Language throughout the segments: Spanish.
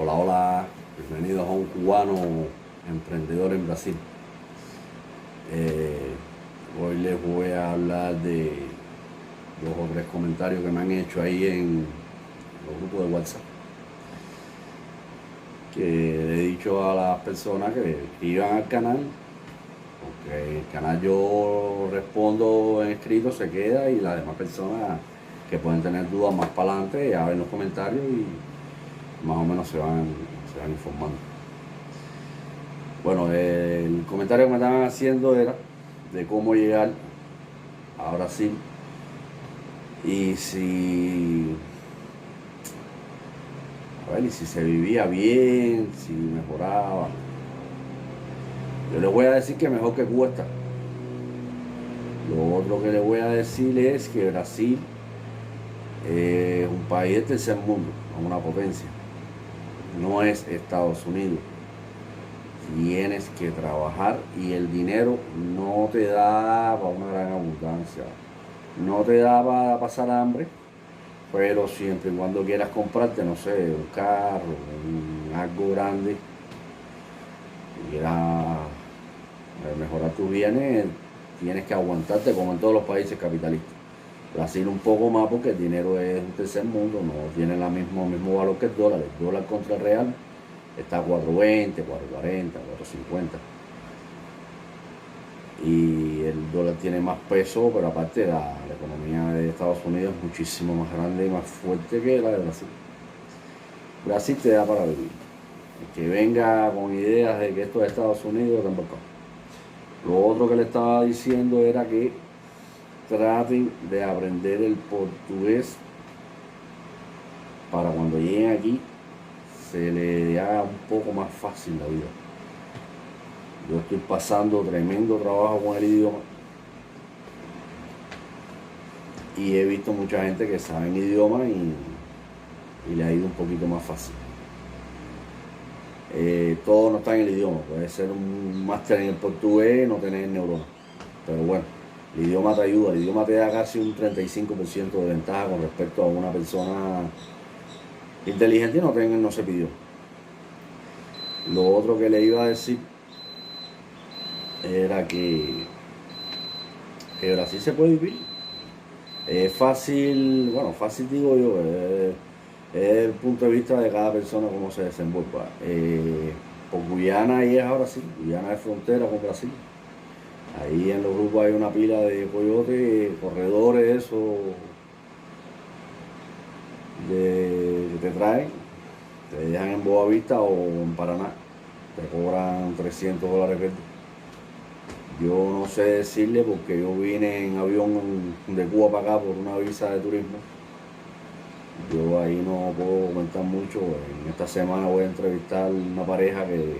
Hola, hola, bienvenidos a un cubano emprendedor en Brasil. Eh, Hoy les voy a hablar de 2 o 3 comentarios que me han hecho ahí en los grupos de WhatsApp. Que le he dicho a las personas que iban al canal, porque el canal yo respondo en escrito, se queda, y las demás personas que pueden tener dudas más para adelante ya ven los comentarios y más o menos se van informando. Bueno, el comentario que me estaban haciendo era de cómo llegar a Brasil y si, y si se vivía bien, si mejoraba. Yo les voy a decir que mejor que Cuba está. Lo otro que les voy a decir es que Brasil es un país del tercer mundo, es una potencia. No es Estados Unidos. Tienes que trabajar y el dinero no te da para una gran abundancia. No te da para pasar hambre, pero siempre y cuando quieras comprarte, no sé, un carro, algo grande, y quieras mejorar tus bienes, tienes que aguantarte como en todos los países capitalistas. Brasil un poco más porque el dinero es un tercer mundo, no tiene el mismo valor que el dólar. El dólar contra el real está a 4.20, 4.40, 4.50. Y el dólar tiene más peso, pero aparte la economía de Estados Unidos es muchísimo más grande y más fuerte que la de Brasil. Brasil te da para vivir. El que venga con ideas de que esto es Estados Unidos, tampoco. Lo otro que le estaba diciendo era que traten de aprender el portugués para cuando lleguen aquí se le haga un poco más fácil la vida. Yo estoy pasando tremendo trabajo con el idioma y he visto mucha gente que sabe idioma y le ha ido un poquito más fácil. Todo no está en el idioma, puede ser un máster en el portugués, no tener neurona, pero bueno, el idioma te ayuda, el idioma te da casi un 35% de ventaja con respecto a una persona inteligente y no se pidió. Lo otro que le iba a decir era que Brasil se puede vivir. Es fácil, bueno, fácil digo yo, es el punto de vista de cada persona cómo se desenvuelva. Por Guyana ahí es ahora sí, Guyana es frontera con Brasil. Ahí en los grupos hay una pila de coyotes, corredores, eso, que te traen, te dejan en Boavista o en Paraná, te cobran $300 verdes. Yo no sé decirle porque yo vine en avión de Cuba para acá por una visa de turismo. Yo ahí no puedo comentar mucho. En esta semana voy a entrevistar una pareja que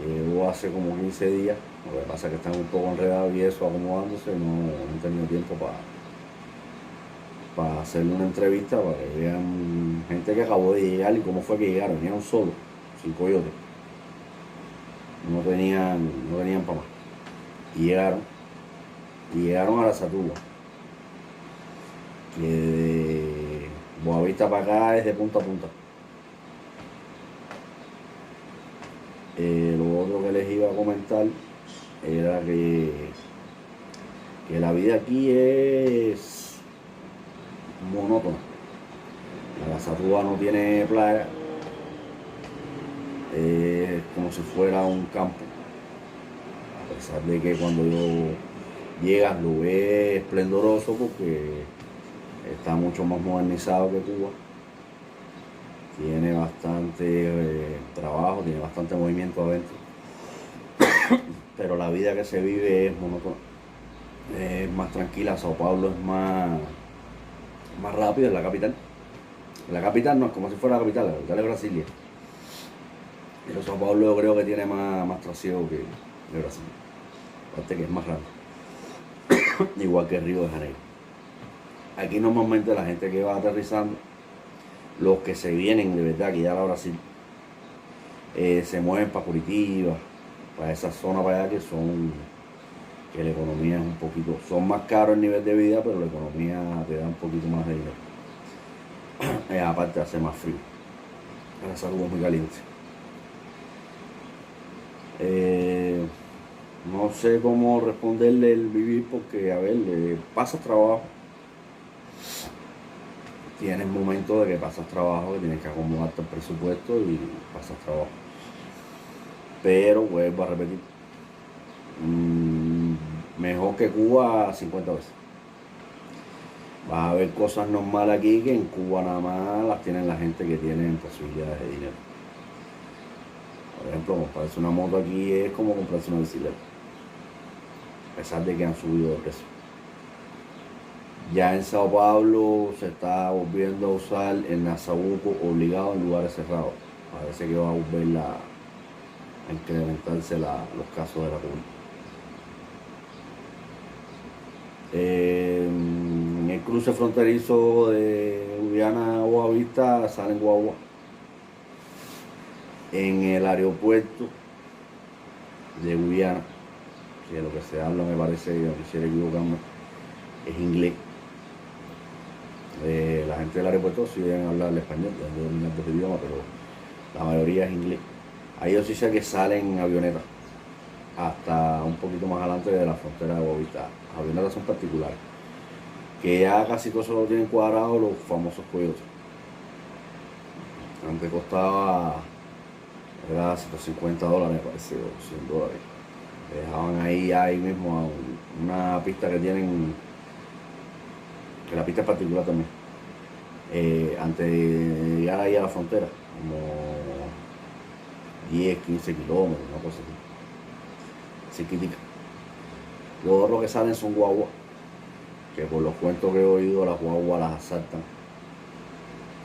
llegó hace como 15 días. Lo que pasa es que están un poco enredados y eso, acomodándose. No han tenido tiempo para hacerle una entrevista, para que vean gente que acabó de llegar y cómo fue que llegaron. Venían solo, sin coyote. No tenían para más. Y llegaron a la Satuba, que de Boavista para acá es de punta a punta. Lo otro que les iba a comentar era que la vida aquí es monótona. La Satuba no tiene playa, es como si fuera un campo. A pesar de que cuando llegas lo ves esplendoroso porque está mucho más modernizado que Cuba. Tiene bastante trabajo, tiene bastante movimiento adentro. Pero la vida que se vive es monótona. Es más tranquila. Sao Paulo es más rápido, es la capital. La capital no es como si fuera la capital es Brasilia. Pero Sao Paulo yo creo que tiene más trasiego que Brasil. Aparte que es más grande. Igual que Río de Janeiro. Aquí normalmente la gente que va aterrizando, los que se vienen de verdad que ya a Brasil, se mueven para Curitiba, para esa zona para allá que la economía es un poquito, son más caros el nivel de vida, pero la economía te da un poquito más de dinero. Aparte hace más frío. La salud es muy caliente. No sé cómo responderle el vivir porque, a ver, pasas trabajo. Tienes momentos de que pasas trabajo, que tienes que acomodarte el presupuesto y pasas trabajo. Pero vuelvo a repetir, mejor que Cuba 50 veces. Vas a ver cosas normales aquí que en Cuba nada más las tienen la gente que tiene posibilidades de dinero. Por ejemplo, comprarse una moto aquí es como comprarse una bicicleta, a pesar de que han subido de precio. Ya en Sao Paulo se está volviendo a usar el Nasabuco obligado en lugares cerrados. Parece que va a volver a incrementarse los casos de la COVID. En el cruce fronterizo de Guyana a Boavista salen guagua. En el aeropuerto de Guyana, que lo que se habla me parece, yo quisiera equivocarme, es inglés. La gente del aeropuerto sí deben hablar el español, deben dominar dos idiomas, pero la mayoría es inglés. Ahí yo sí sé que salen avionetas hasta un poquito más adelante de la frontera de Bogotá. Las avionetas son particulares, que ya casi todos lo tienen cuadrado los famosos coyotes. Antes costaba, era $150, me parece, o $100. Dejaban ahí mismo una pista que tienen, que la pista es particular también, antes de llegar ahí a la frontera, como 10, 15 kilómetros, una cosa así, chiquitica. Los otros que salen son guaguas, que por los cuentos que he oído las guaguas las asaltan.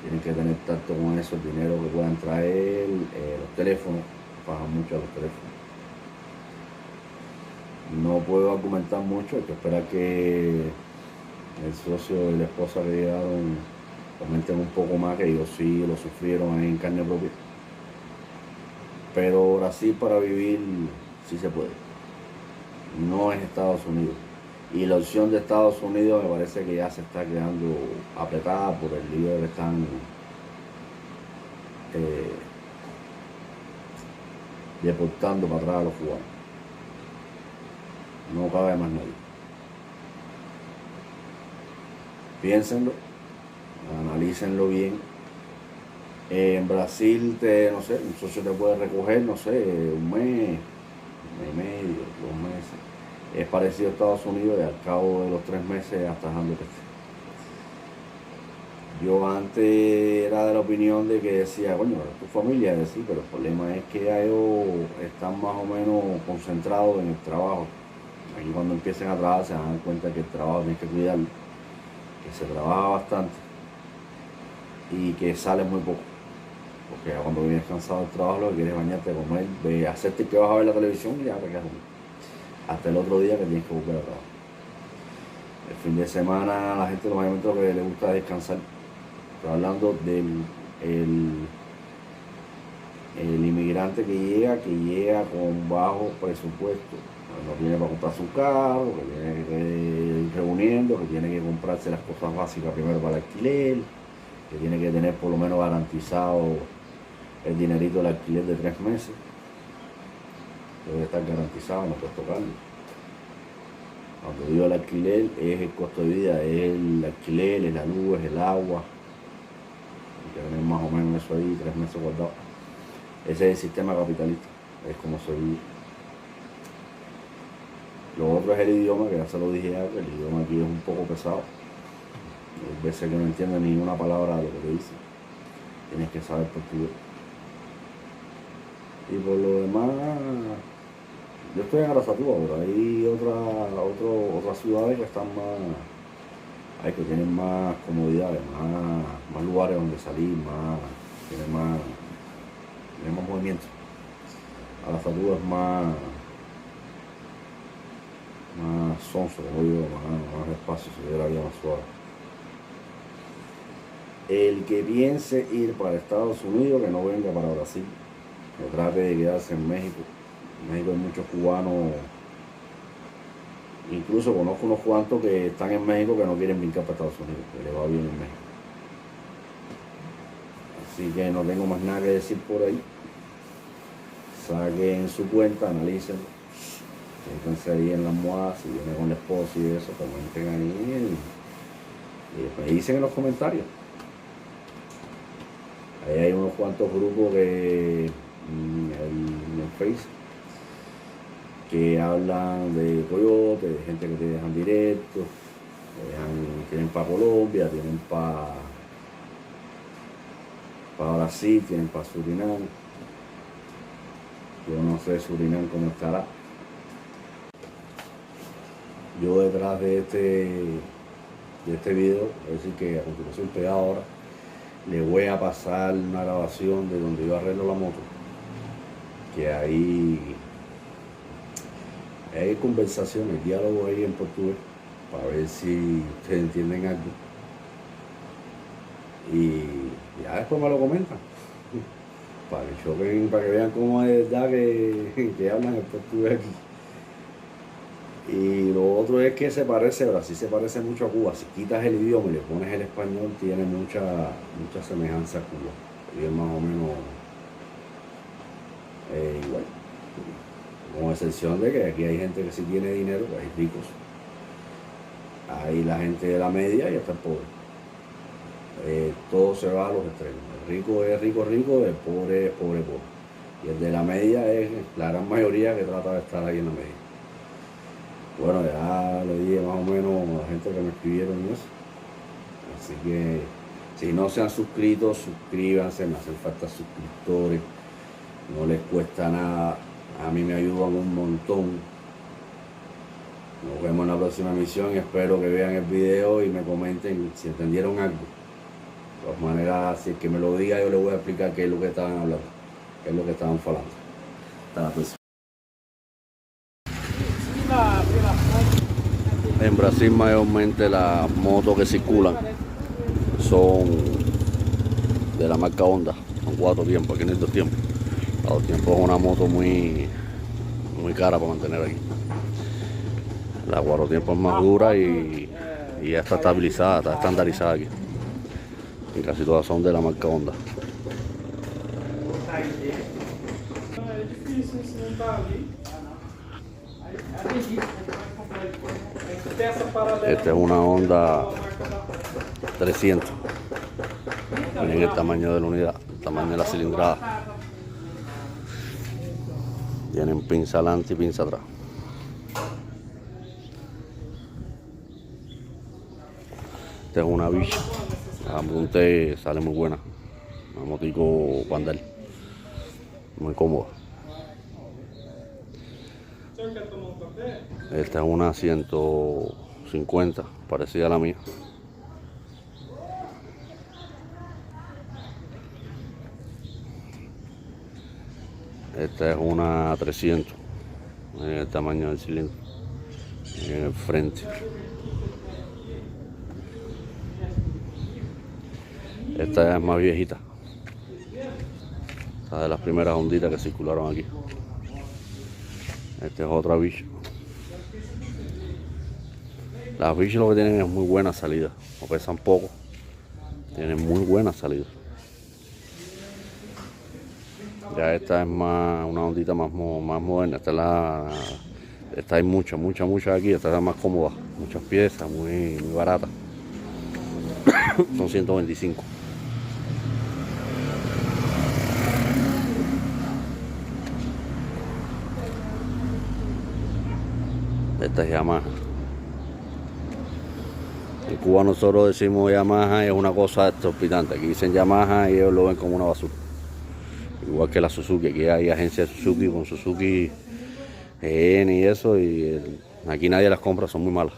Tienen que tener tacto con eso, el dinero que puedan traer, los teléfonos, bajan mucho a los teléfonos. No puedo argumentar mucho, hay que esperar que el socio y la esposa que llegaron comenten un poco más, que ellos sí lo sufrieron en carne propia. Pero Brasil para vivir sí se puede. No es Estados Unidos. Y la opción de Estados Unidos me parece que ya se está quedando apretada por el lío que están deportando para atrás a los cubanos. No cabe más nadie. Piénsenlo, analícenlo bien. En Brasil, no sé, un socio te puede recoger, no sé, un mes y medio, 2 meses. Es parecido a Estados Unidos y al cabo de los 3 meses ya estás dando peste. Yo antes era de la opinión de que decía, coño, tu familia, sí, pero el problema es que ellos están más o menos concentrados en el trabajo. Aquí cuando empiecen a trabajar se van a dar cuenta que el trabajo tienes que cuidarlo, que se trabaja bastante y que sale muy poco. Porque cuando vienes cansado del trabajo, lo que quieres es bañarte, comer, hacerte que vas a ver la televisión y ya te quedas dormido. Hasta el otro día que tienes que volver a trabajar. El fin de semana a la gente normalmente lo que le gusta es descansar. Estoy hablando del el inmigrante que llega con bajo presupuesto. No tiene para comprarse un carro, que tiene que ir reuniendo, que tiene que comprarse las cosas básicas primero para el alquiler, que tiene que tener por lo menos garantizado el dinerito del alquiler de 3 meses. Debe estar garantizado, no puedes tocarlo. Cuando digo el alquiler es el costo de vida, es el alquiler, es la luz, es el agua. Hay que tener más o menos eso ahí, 3 meses guardados. Ese es el sistema capitalista, es como se vive. Lo otro es el idioma, que ya se lo dije ya, que el idioma aquí es un poco pesado. Hay veces que no entiendes ni una palabra de lo que te dicen. Tienes que saber portugués. Y por lo demás, yo estoy en Arasatúa, pero hay otras ciudades que están más, que tienen más comodidades, más lugares donde salir, tienen más movimiento. Arasatúa es más sonso, como digo, más despacio, se ve la vida más suave. El que piense ir para Estados Unidos, que no venga para Brasil, que trate de quedarse en México. En México hay muchos cubanos, incluso conozco unos cuantos que están en México que no quieren brincar para Estados Unidos, que les va bien en México. Así que no tengo más nada que decir por ahí. Saquen su cuenta, analícenlo. Siéntense ahí en la almohada, si viene con la esposa y eso, comenten ahí y me dicen en los comentarios. Ahí hay unos cuantos grupos en Facebook que hablan de coyote, de gente que te dejan directo, tienen para Colombia, tienen para Brasil, tienen para Surinam. Yo no sé Surinam cómo estará. Yo detrás de este video, es decir que a continuación estoy ahora, le voy a pasar una grabación de donde yo arreglo la moto, que ahí hay conversaciones, diálogo ahí en portugués, para ver si ustedes entienden algo. Y ya después me lo comentan, para que choquen, para que vean cómo es verdad que hablan el portugués aquí. Y lo otro es que Brasil se parece mucho a Cuba. Si quitas el idioma y le pones el español, tiene mucha semejanza a Cuba. Y es más o menos igual. Con excepción de que aquí hay gente que sí tiene dinero, que hay ricos. Hay la gente de la media y hasta el pobre. Todo se va a los extremos. El rico es rico, el pobre es pobre. Y el de la media es la gran mayoría que trata de estar ahí en la media. Bueno, ya le dije más o menos a la gente que me escribieron y eso. Así que si no se han suscrito, suscríbanse, me hacen falta suscriptores. No les cuesta nada, a mí me ayudan un montón. Nos vemos en la próxima emisión y espero que vean el video y me comenten si entendieron algo. De todas maneras, si el que me lo diga, yo les voy a explicar qué es lo que estaban hablando, qué es lo que estaban falando. Hasta la próxima. En Brasil mayormente las motos que circulan son de la marca Honda, son 4 tiempos, aquí no hay 2 tiempos. La 2 tiempos es una moto muy cara para mantener aquí. La 4 tiempos es más dura y ya está estabilizada, está estandarizada aquí. Y casi todas son de la marca Honda. Esta es una Honda 300. Miren el tamaño de la unidad, el tamaño de la cilindrada. Tienen pinza adelante y pinza atrás. Esta es una bicha. La monte sale muy buena. Una motico Pandel. Muy cómoda. Esta es una 150, parecida a la mía. Esta es una 300, en el tamaño del cilindro, en el frente. Esta es más viejita. Esta es de las primeras onditas que circularon aquí. Esta es otra bicha. Las bichas lo que tienen es muy buena salida, no pesan poco, tienen muy buena salida. Ya esta es más una ondita más moderna. Esta hay mucha aquí. Esta es la más cómoda, muchas piezas, muy barata. Son 125. Esta es Yamaha. En Cuba nosotros decimos Yamaha y es una cosa exorbitante. Aquí dicen Yamaha y ellos lo ven como una basura. Igual que la Suzuki, aquí hay agencias de Suzuki con Suzuki GN y eso, y aquí nadie las compra, son muy malas.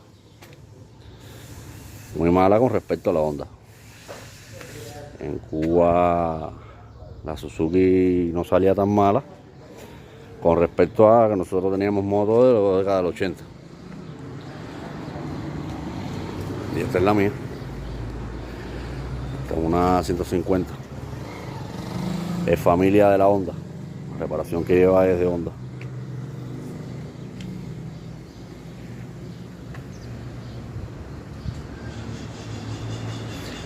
Muy malas con respecto a la Honda. En Cuba la Suzuki no salía tan mala con respecto a que nosotros teníamos motos de la década del 80. Y esta es la mía. Esta es una 150. Es familia de la Honda. La reparación que lleva es de Honda.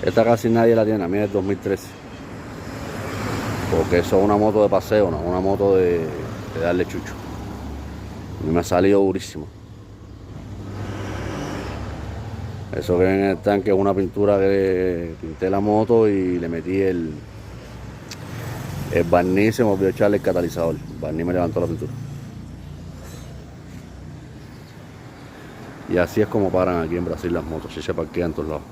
Esta casi nadie la tiene, la mía es 2013. Porque eso es una moto de paseo, no una moto de darle chucho. A mí me ha salido durísimo. Eso que ven en el tanque es una pintura que pinté la moto y le metí el barniz, se me olvidó echarle el catalizador. El barniz me levantó la pintura. Y así es como paran aquí en Brasil las motos, se parquean en todos lados.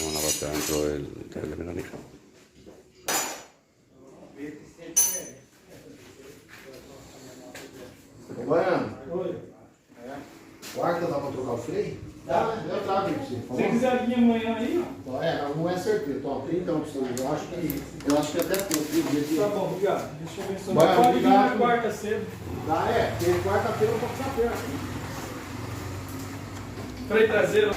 Vamos a la parte de adentro del mecanismo. Bueno, Oi. quarta dá pra trocar o freio? Dá, né? Eu trago pra você. Se você quiser vir amanhã aí, ó. Não é certeza. Então, 30 opções. Eu acho que até pouco. Tá bom, obrigado. Deixa eu ver se eu Vai, pode vir na obrigado. quarta cedo. Dá, porque quarta-feira eu vou passar perto. Freio traseiro.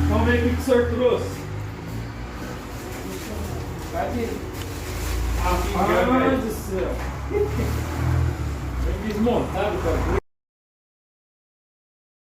Vamos ver o que o senhor trouxe. Cadê? Rapaz do céu. Foi desmontado, cara.